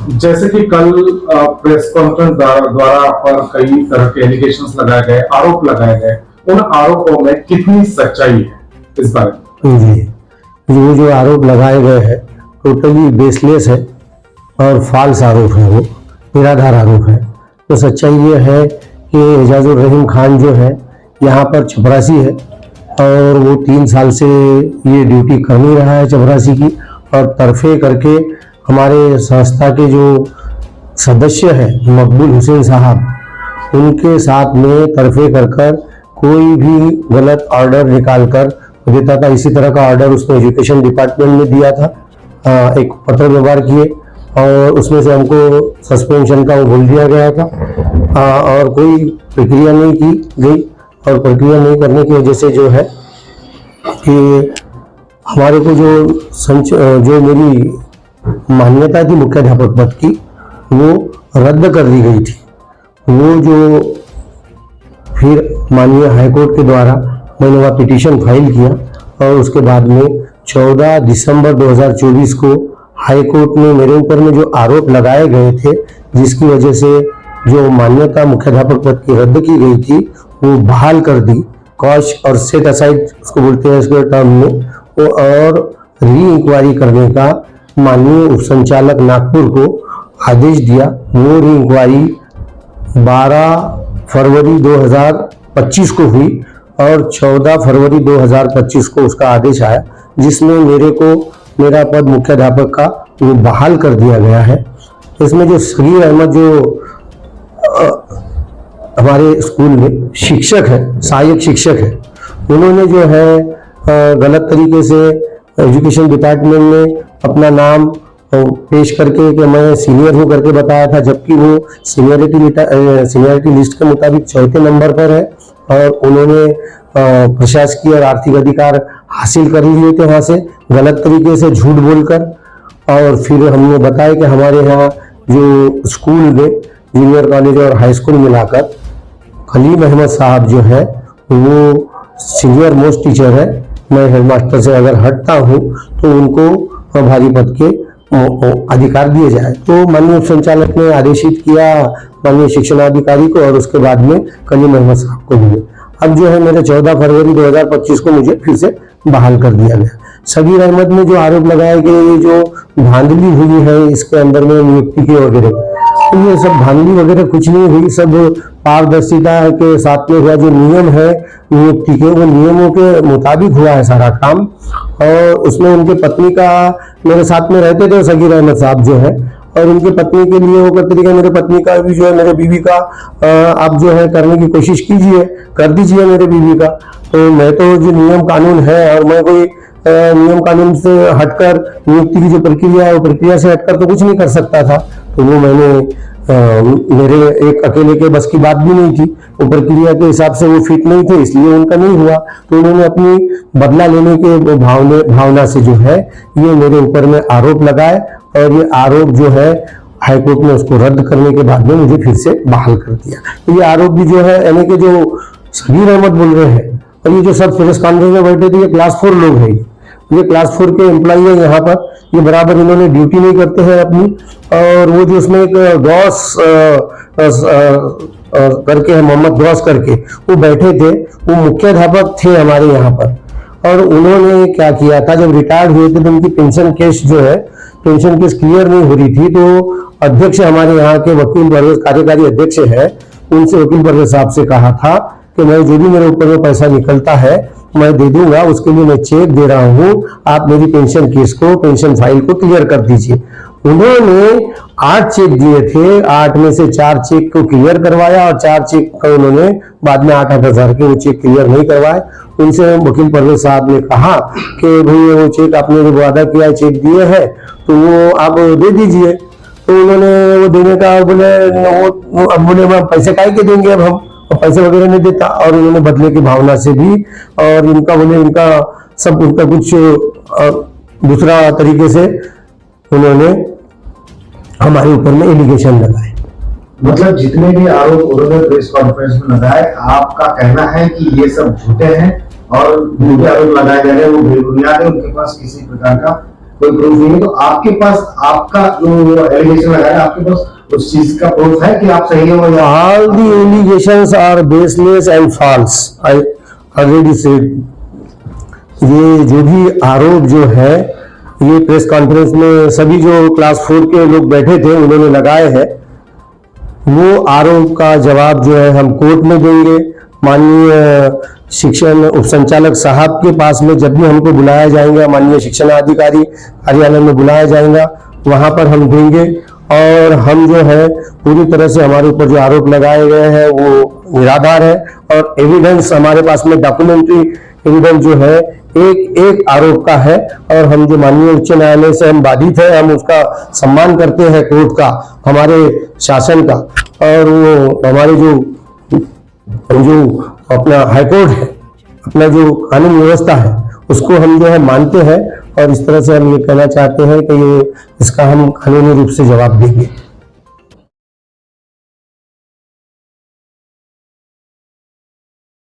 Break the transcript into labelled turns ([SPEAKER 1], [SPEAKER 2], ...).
[SPEAKER 1] जैसे कि कल प्रेस कॉन्फ्रेंस द्वारा पर कई तरह के एलिगेशंस लगाए गए, आरोप लगाए गए, उन आरोपों में कितनी सच्चाई है इस बारे में?
[SPEAKER 2] जी, वो जो आरोप लगाए गए हैं टोटली बेसलेस है और फॉल्स आरोप है, वो निराधार आरोप है। तो सच्चाई ये है कि एजाजुर रहीम खान जो है यहाँ पर चपरासी है और वो 3 साल से ये ड्यूटी कर नहीं रहा है चपरासी की, और तरफे करके हमारे संस्था के जो सदस्य हैं मकबूल हुसैन साहब, उनके साथ में तरफे कर कर कोई भी गलत ऑर्डर निकाल कर देता था। इसी तरह का ऑर्डर उसने एजुकेशन डिपार्टमेंट में दिया था, एक पत्र व्यवहार किए और उसमें से हमको सस्पेंशन का वो बोल दिया गया था, और कोई प्रक्रिया नहीं की गई। और प्रक्रिया नहीं करने की वजह से जो है कि हमारे को जो मेरी मान्यता थी मुख्याध्यापक पद की वो रद्द कर दी गई थी। वो जो फिर माननीय हाईकोर्ट के द्वारा मैंने वह पिटीशन फाइल किया और उसके बाद में 14 दिसंबर 2024 को हाईकोर्ट ने मेरे ऊपर में जो आरोप लगाए गए थे, जिसकी वजह से जो मान्यता मुख्याध्यापक पद की रद्द की गई थी वो बहाल कर दी। कॉश और सेट असाइड उसको बोलते हैं इसके टर्म में वो, और री इंक्वायरी करने का माननीय उप संचालक नागपुर को आदेश दिया। वो री इंक्वायरी 12 फरवरी 2025 को हुई और 14 फरवरी 2025 को उसका आदेश आया, जिसमें मेरे को मेरा पद मुख्याध्यापक का वो बहाल कर दिया गया है। इसमें जो सगीर अहमद जो हमारे स्कूल में शिक्षक है, सहायक शिक्षक है, उन्होंने जो है गलत तरीके से एजुकेशन डिपार्टमेंट में अपना नाम पेश करके कि मैं सीनियर हूँ करके बताया था, जबकि वो सीनियरिटी लिस्ट के मुताबिक 4थे नंबर पर है और उन्होंने प्रशासकीय और आर्थिक अधिकार हासिल कर लिए थे वहाँ से गलत तरीके से झूठ बोलकर। और फिर हमने बताया कि हमारे यहाँ जो स्कूल में जूनियर कॉलेज और हाई स्कूल मिलाकर खलीम अहमद साहब जो है वो सीनियर मोस्ट टीचर है। मैं हेडमास्टर से अगर हटता हूँ तो उनको प्रभारी पद के अधिकार दिए जाए। तो माननीय संचालक ने आदेशित किया माननीय शिक्षणाधिकारी को और उसके बाद में खलीम अहमद साहब को दिए। अब जो है मेरे 14 फरवरी 2025 को मुझे फिर से बहाल कर दिया गया। सगीर अहमद में जो आरोप लगाए गए, ये जो धांधली हुई है इसके अंदर में नियुक्ति की वगैरह, तो ये सब धांधली वगैरह कुछ नहीं हुई। सब पारदर्शिता के साथ में हुआ। जो नियम है नियुक्ति के, वो नियमों के मुताबिक हुआ है सारा काम। और उसमें उनके पत्नी का मेरे साथ में रहते थे सगीर अहमद साहब जो है, और उनकी पत्नी के लिए वो करते थे कि मेरे पत्नी का भी जो है मेरे बीवी का आप जो है करने की कोशिश कीजिए, कर दीजिए मेरे बीवी का। तो मैं तो जो नियम कानून है और मैं कोई नियम कानून से हटकर नियुक्ति की जो प्रक्रिया है वो प्रक्रिया से हटकर तो कुछ नहीं कर सकता था। तो वो मैंने मेरे एक अकेले के बस की बात भी नहीं थी, वो प्रक्रिया के हिसाब से वो फिट नहीं थे, इसलिए उनका नहीं हुआ। तो उन्होंने अपनी बदला लेने के भावना से जो है ये मेरे ऊपर में आरोप लगाए और ये आरोप जो है हाईकोर्ट ने उसको रद्द करने के बाद में मुझे फिर से बहाल कर दिया। तो ये आरोप भी जो है यानी कि जो सगीर अहमद बोल रहे हैं और ये जो सब प्रेस कॉन्फ्रेंस में बैठे थे ये क्लास 4 लोग हैं, ये क्लास 4 के एम्प्लॉई है यहाँ पर। ये बराबर इन्होंने ड्यूटी नहीं करते हैं अपनी। और वो जो उसमें एक गौस करके है, मोहम्मद गौस करके वो बैठे थे, वो मुख्याध्यापक थे हमारे यहाँ पर। और उन्होंने क्या किया था, जब रिटायर्ड हुए थे तो उनकी पेंशन केस जो है पेंशन केस क्लियर नहीं हो रही थी। तो अध्यक्ष हमारे यहाँ के वकील परवेज, कार्यकारी अध्यक्ष है, उनसे वकील परवेज साहब से कहा था कि मैं जो भी मेरे ऊपर में पैसा निकलता है मैं दे दूंगा, उसके लिए मैं चेक दे रहा हूँ, आप मेरी पेंशन केस को, पेंशन फाइल को क्लियर कर दीजिए। उन्होंने 8 चेक दिए थे, 8 में से 4 चेक को क्लियर करवाया और 4 चेक को उन्होंने बाद में 8-8 हजार के वो चेक क्लियर नहीं करवाए। उनसे वकील परवेज साहब ने कहा कि भाई वो चेक आपने जो वादा किया है, चेक दिए हैं तो वो आप दे दीजिए। तो उन्होंने वो देने का बोले, अब बोले पैसे काहे के देंगे, अब हम पैसे वगैरह नहीं देता। और उन्होंने बदले की भावना से भी और इनका बोले इनका सब उनका कुछ दूसरा तरीके से उन्होंने हमारे ऊपर में एलिगेशन लगाए।
[SPEAKER 1] मतलब जितने भी आरोप उन्होंने प्रेस कॉन्फ्रेंस में लगाए, आपका कहना है कि ये सब झूठे हैं और झूठे आरोप लगाए जा रहे हैं, वो बेबुनियाद है, उनके पास किसी प्रकार का
[SPEAKER 3] कोई प्रूफ नहीं है, तो आपके पास आपका जो एलिगेशन लगाया आपके पास उस चीज का प्रूफ है कि आप सही हो या
[SPEAKER 2] all the allegations are baseless and false. I already said, ये जो भी आरोप जो है ये प्रेस कॉन्फ्रेंस में सभी जो क्लास 4 के लोग बैठे थे उन्होंने लगाए हैं, वो आरोप का जवाब जो है हम कोर्ट में देंगे। माननीय शिक्षण उपसंचालक साहब के पास में जब भी हमको बुलाया जाएगा, माननीय शिक्षण अधिकारी कार्यालय में बुलाया जाएगा, वहां पर हम देंगे। और हम जो है पूरी तरह से हमारे ऊपर जो आरोप लगाए गए हैं वो निराधार है, और एविडेंस हमारे पास में डॉक्यूमेंट्री एविडेंस जो है एक एक आरोप का है। और हम जो माननीय उच्च न्यायालय से हम बाधित है, हम उसका सम्मान करते हैं, कोर्ट का, हमारे शासन का, और वो हमारे जो अपना हाईकोर्ट है, अपना जो कानून व्यवस्था है, उसको हम जो है मानते हैं। और इस तरह से हम ये कहना चाहते हैं कि ये इसका हम कानूनी रूप से जवाब देंगे।